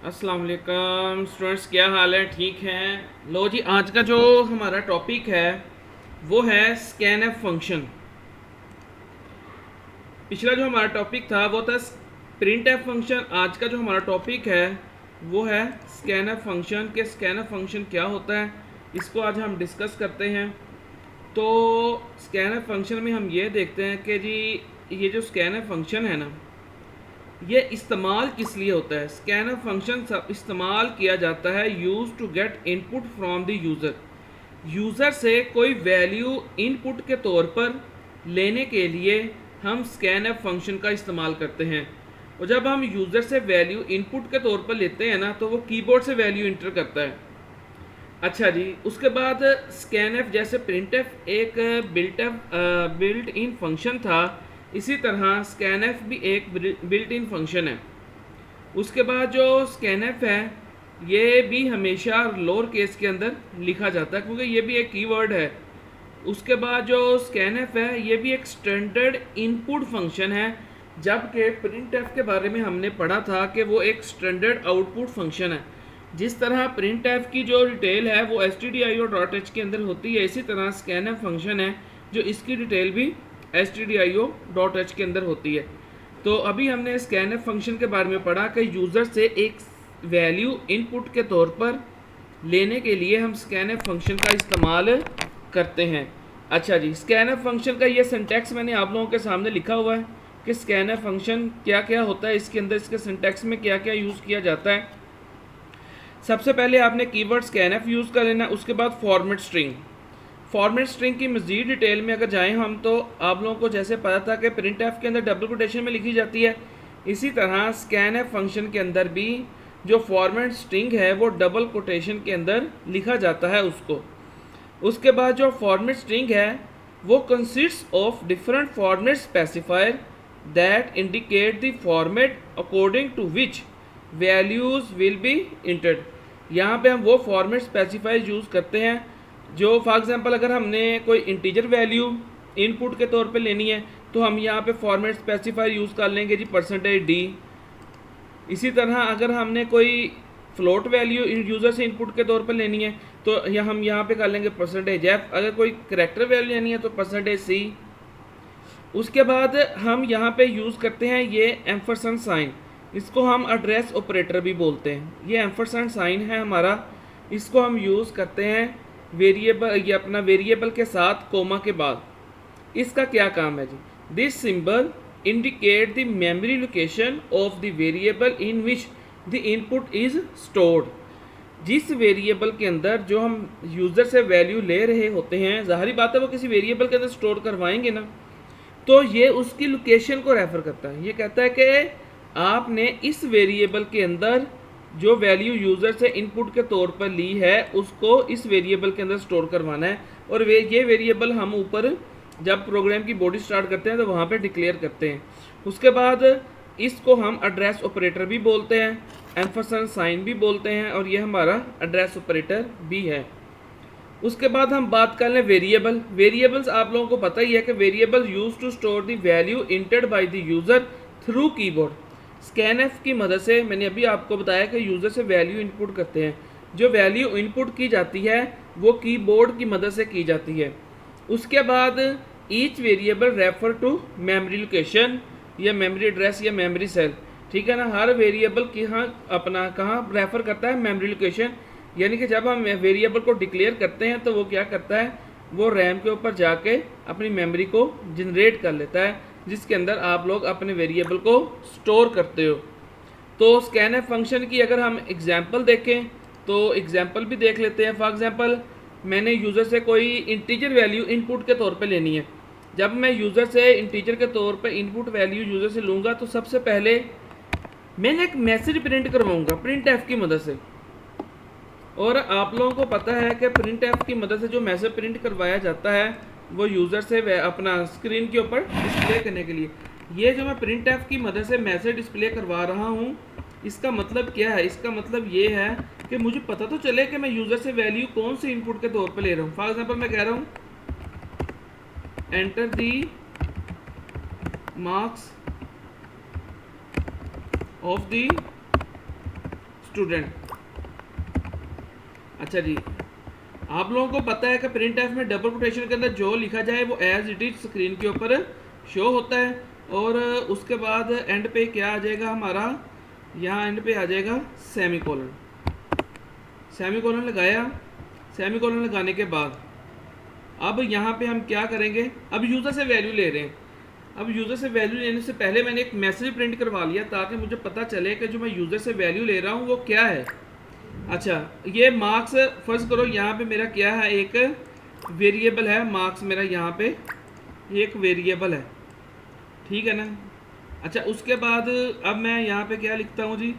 अस्सलाम वालेकुम स्टूडेंट्स, क्या हाल है? ठीक हैं? लो जी, आज का जो हमारा टॉपिक है वो है स्कैनएफ फंक्शन। पिछला जो हमारा टॉपिक था वो था प्रिंट एफ फंक्शन। आज का जो हमारा टॉपिक है वो है स्कैनएफ फंक्शन। के स्कैनएफ फंक्शन क्या होता है, इसको आज हम डिस्कस करते हैं। तो स्कैनएफ फंक्शन में हम ये देखते हैं कि जी ये जो स्कैनएफ फंक्शन है ना, ये इस्तेमाल किस लिए होता है। स्कैनर फंक्शन इस्तेमाल किया जाता है use to get input from the user. User से कोई वैल्यू इनपुट के तौर पर लेने के लिए हम स्कैनएफ फंक्शन का इस्तेमाल करते हैं। और जब हम यूज़र से वैल्यू इनपुट के तौर पर लेते हैं ना, तो वो कीबोर्ड से वैल्यू इंटर करता है। अच्छा जी, उसके बाद स्कैनएफ जैसे प्रिंटएफ एक बिल्ट इन फंक्शन था, इसी तरह स्कैनएफ भी एक बिल्ट इन फंक्शन है। उसके बाद जो स्कैनएफ है ये भी हमेशा लोअर केस के अंदर लिखा जाता है क्योंकि ये भी एक कीवर्ड है। उसके बाद जो स्कैनएफ है ये भी एक स्टैंडर्ड इनपुट फंक्शन है, जबकि प्रिंटएफ के बारे में हमने पढ़ा था कि वो एक स्टैंडर्ड आउटपुट फंक्शन है। जिस तरह प्रिंटएफ की जो डिटेल है वो stdio.h के अंदर होती है, इसी तरह स्कैनएफ फंक्शन है जो इसकी डिटेल भी stdio.h के अंदर होती है। तो अभी हमने स्कैनएफ फंक्शन के बारे में पढ़ा कि यूज़र से एक वैल्यू इनपुट के तौर पर लेने के लिए हम स्कैनएफ फंक्शन का इस्तेमाल करते हैं। अच्छा जी, स्कैनएफ फंक्शन का ये सिंटैक्स मैंने आप लोगों के सामने लिखा हुआ है कि स्कैनएफ फंक्शन क्या क्या होता है, इसके अंदर इसके सिंटैक्स में क्या क्या यूज़ किया जाता है। सबसे पहले आपने कीवर्ड स्कैनएफ यूज़ कर लेना, उसके बाद फॉर्मेट स्ट्रिंग। फॉर्मेट स्ट्रिंग की मज़ीद डिटेल में अगर जाएं हम, तो आप लोगों को जैसे पता था कि प्रिंटएफ के अंदर डबल कोटेशन में लिखी जाती है, इसी तरह स्कैनएफ फंक्शन के अंदर भी जो फॉर्मेट स्ट्रिंग है वो डबल कोटेशन के अंदर लिखा जाता है उसको। उसके बाद जो फॉर्मेट स्ट्रिंग है वो consist of different format specifier that indicate the format according to which values will be entered. यहाँ पे हम वो फॉर्मेट स्पेसिफायर यूज़ करते हैं जो फॉर एग्जांपल अगर हमने कोई इंटीजर वैल्यू इनपुट के तौर पे लेनी है तो हम यहाँ पे फॉर्मेट स्पेसिफायर यूज़ कर लेंगे जी %d। इसी तरह अगर हमने कोई फ्लोट वैल्यू यूज़र से इनपुट के तौर पर लेनी है तो हम यहाँ पे कर लेंगे %f। अगर कोई करेक्टर वैल्यू लेनी है तो %c। उसके बाद हम यहाँ पे यूज़ करते हैं ये एम्फरसेंट साइन, इसको हम एड्रेस ऑपरेटर भी बोलते हैं। ये एम्फरसेंट साइन है हमारा, इसको हम यूज़ करते हैं वेरिएबल, ये अपना वेरिएबल के साथ कोमा के बाद। इसका क्या काम है जी? This symbol indicate the memory location of the variable in which the input is stored. जिस वेरिएबल के अंदर जो हम यूज़र से वैल्यू ले रहे होते हैं, ज़ाहिरी बात है वो किसी वेरिएबल के अंदर स्टोर करवाएंगे ना, तो ये उसकी लोकेशन को रेफ़र करता है। ये कहता है कि आपने इस वेरिएबल के अंदर जो वैल्यू यूज़र से इनपुट के तौर पर ली है उसको इस वेरिएबल के अंदर स्टोर करवाना है। और ये वेरिएबल हम ऊपर जब प्रोग्राम की बॉडी स्टार्ट करते हैं तो वहाँ पे डिक्लेयर करते हैं। उसके बाद इसको हम एड्रेस ऑपरेटर भी बोलते हैं, एम्फरसेंट साइन भी बोलते हैं, और ये हमारा एड्रेस ऑपरेटर भी है। उसके बाद हम बात कर लें वेरिएबल। वेरिएबल्स आप लोगों को पता ही है कि variable use to store the value entered by the user through keyboard. Scanf की मदद से मैंने अभी आपको बताया कि यूज़र से वैल्यू इनपुट करते हैं, जो वैल्यू इनपुट की जाती है वो कीबोर्ड की मदद से की जाती है। उसके बाद each variable refer to memory location या मेमोरी एड्रेस या मेमोरी सेल, ठीक है ना। हर वेरिएबल की अपना कहाँ रेफर करता है, मेमोरी लोकेशन। यानी कि जब हम वेरिएबल को डिक्लेयर करते हैं तो वो क्या करता है, वो रैम के ऊपर जाके अपनी मेमोरी को जनरेट कर लेता है जिसके अंदर आप लोग अपने वेरिएबल को स्टोर करते हो। तो स्कैनएफ फंक्शन की अगर हम एग्जांपल देखें तो एग्जांपल भी देख लेते हैं। फॉर एग्जांपल मैंने यूज़र से कोई इंटीजर वैल्यू इनपुट के तौर पे लेनी है। जब मैं यूज़र से इंटीजर के तौर पे इनपुट वैल्यू यूज़र से लूँगा तो सबसे पहले मैंने एक मैसेज प्रिंट करवाऊँगा प्रिंटएफ की मदद से। और आप लोगों को पता है कि प्रिंटएफ की मदद से जो मैसेज प्रिंट करवाया जाता है वो यूज़र से अपना स्क्रीन के ऊपर डिस्प्ले करने के लिए। ये जो मैं प्रिंटएफ की मदद से मैसेज डिस्प्ले करवा रहा हूँ, इसका मतलब क्या है? इसका मतलब ये है कि मुझे पता तो चले कि मैं यूज़र से वैल्यू कौन सी इनपुट के तौर पे ले रहा हूँ। फॉर एग्जांपल मैं कह रहा हूँ enter the marks of the student. अच्छा जी, आप लोगों को पता है कि प्रिंट एफ में डबल कोटेशन के अंदर जो लिखा जाए वो एज इट इज स्क्रीन के ऊपर शो होता है, और उसके बाद एंड पे क्या आ जाएगा हमारा, यहाँ एंड पे आ जाएगा सेमी कोलन। सेमी कोलन लगाया, सेमी कोलन लगाने के बाद अब यहाँ पे हम क्या करेंगे, अब यूज़र से वैल्यू ले रहे हैं। अब यूज़र से वैल्यू लेने से पहले मैंने एक मैसेज प्रिंट करवा लिया ताकि मुझे पता चले कि जो मैं यूज़र से वैल्यू ले रहा हूँ वो क्या है। अच्छा, ये मार्क्स फर्ज करो यहाँ पे मेरा क्या है, एक वेरिएबल है मार्क्स, मेरा यहाँ पे एक वेरिएबल है, ठीक है ना। अच्छा, उसके बाद अब मैं यहाँ पे क्या लिखता हूँ जी,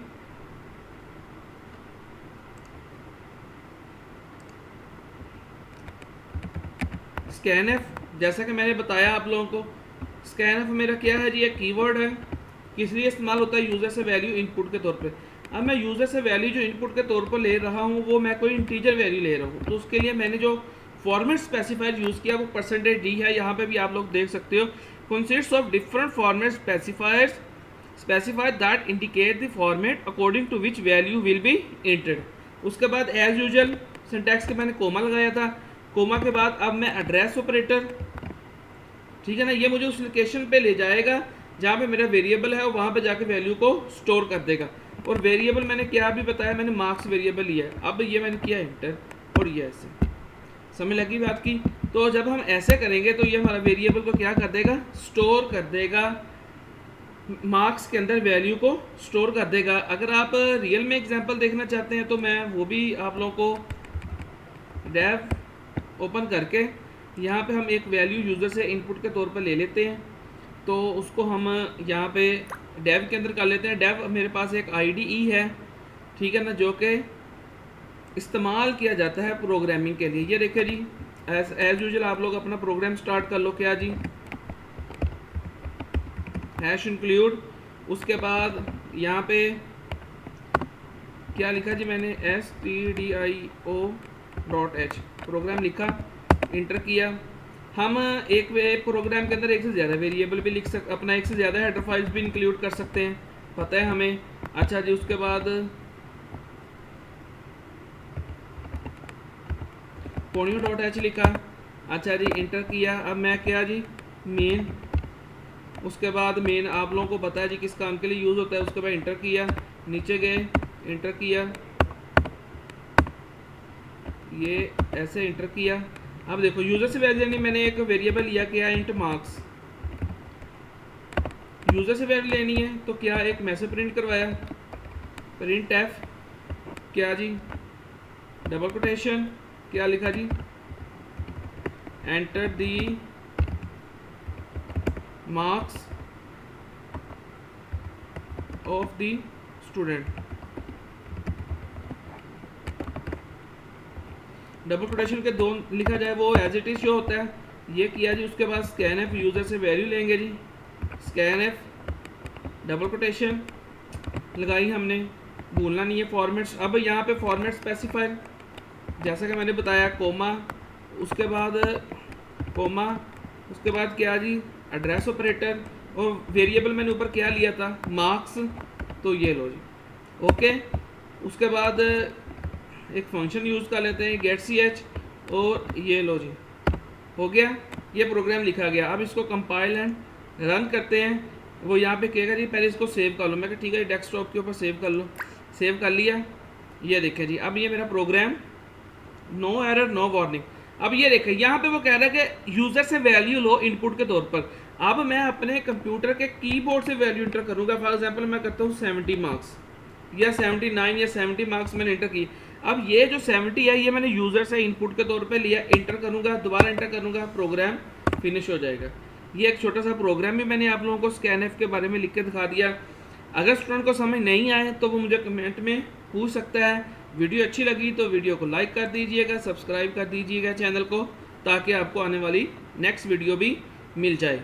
स्कैनएफ। जैसा कि मैंने बताया आप लोगों को, स्कैनएफ मेरा क्या है जी, एक कीवर्ड है, किस लिए इस्तेमाल होता है, यूज़र से वैल्यू इनपुट के तौर पे। अब मैं यूज़र से वैल्यू जो इनपुट के तौर पर ले रहा हूँ वो मैं कोई इंटीजर वैल्यू ले रहा हूँ, तो उसके लिए मैंने जो फॉर्मेट स्पेसिफायर यूज़ किया वो %d है। यहाँ पे भी आप लोग देख सकते हो, consists of different format specifiers specify that indicate the format according to which value will be entered. उसके बाद एज यूजुअल सिंटैक्स के मैंने कोमा लगाया था, कोमा के बाद अब मैं एड्रेस ऑपरेटर, ठीक है ना, ये मुझे उस लोकेशन पे ले जाएगा जहाँ पे मेरा वेरिएबल है और वहाँ पे जाके वैल्यू को स्टोर कर देगा। और वेरिएबल मैंने क्या भी बताया, मैंने मार्क्स वेरिएबल लिया है। अब ये मैंने किया इंटर, और ये ऐसे, समझ लगी बात की। तो जब हम ऐसे करेंगे तो ये हमारा वेरिएबल को क्या कर देगा, स्टोर कर देगा, मार्क्स के अंदर वैल्यू को स्टोर कर देगा। अगर आप रियल में एग्जांपल देखना चाहते हैं तो मैं वो भी आप लोगों को डेव ओपन करके यहाँ पे हम एक वैल्यू यूज़र से इनपुट के तौर पर ले लेते हैं, तो उसको हम यहाँ पे डेव के अंदर कर लेते हैं। डेव मेरे पास एक IDE है, ठीक है ना, जो कि इस्तेमाल किया जाता है प्रोग्रामिंग के लिए। ये देखिए जी, एज यूजुअल आप लोग अपना प्रोग्राम स्टार्ट कर लो। क्या जी, हैश इंक्लूड, उसके बाद यहाँ पे क्या लिखा जी मैंने, stdio.h प्रोग्राम लिखा, इंटर किया। हम एक प्रोग्राम के अंदर एक से ज़्यादा वेरिएबल भी लिख सकते, अपना एक से ज़्यादा हेडर फाइल्स भी इंक्लूड कर सकते हैं, पता है हमें। अच्छा जी, उसके बाद ponyo.h लिखा, अच्छा जी इंटर किया। अब मैं क्या जी, मेन, उसके बाद मेन आप लोगों को पता है जी किस काम के लिए यूज़ होता है। उसके बाद इंटर किया, नीचे गए, इंटर किया, ये ऐसे इंटर किया। अब देखो यूज़र से वैल्यू लेनी, मैंने एक वेरिएबल लिया क्या, इंट मार्क्स। यूज़र से वैल्यू लेनी है तो क्या, एक मैसेज प्रिंट करवाया, प्रिंट एफ, क्या जी, डबल कोटेशन, क्या लिखा जी, enter the marks of the student, double quotation के दो लिखा जाए वो एज इट इज शो होता है, ये किया जी। उसके बाद स्कैन एफ, यूज़र से वैल्यू लेंगे जी, स्कैन एफ डबल कोटेशन लगाई हमने, भूलना नहीं है फॉर्मेट्स। अब यहाँ पे फॉर्मेट स्पेसिफायर जैसा कि मैंने बताया, कोमा, उसके बाद कोमा, उसके बाद क्या जी, एड्रेस ऑपरेटर, और वेरिएबल मैंने ऊपर क्या लिया था, मार्क्स, तो ये लो जी, ओके। उसके बाद एक फंक्शन यूज़ कर लेते हैं, गेट ch, और ये लो जी, हो गया, ये प्रोग्राम लिखा गया। अब इसको कंपाइल एंड रन करते हैं। वो यहाँ पे कहेगा जी पहले इसको सेव कर लो, मैं कहा ठीक है डेस्कटॉप के ऊपर सेव कर लो, सेव कर लिया। ये देखिए जी, अब ये मेरा program, no error no warning. अब ये देखिए यहाँ पे वो कह रहा है कि यूज़र से वैल्यू लो इनपुट के तौर पर। अब मैं अपने कंप्यूटर के कीबोर्ड से वैल्यू इंटर करूँगा। फॉर एग्जांपल मैं करता हूँ 70 मार्क्स या 79 या 70 मार्क्स मैंने इंटर की। अब ये जो 70 है ये मैंने यूज़र से इनपुट के तौर पे लिया, इंटर करूँगा, दोबारा इंटर करूँगा, प्रोग्राम फिनिश हो जाएगा। ये एक छोटा सा प्रोग्राम भी मैंने आप लोगों को स्कैनएफ के बारे में लिख के दिखा दिया। अगर स्टूडेंट को समझ नहीं आए तो वो मुझे कमेंट में पूछ सकता है। वीडियो अच्छी लगी तो वीडियो को लाइक कर दीजिएगा, सब्सक्राइब कर दीजिएगा चैनल को, ताकि आपको आने वाली नेक्स्ट वीडियो भी मिल जाए।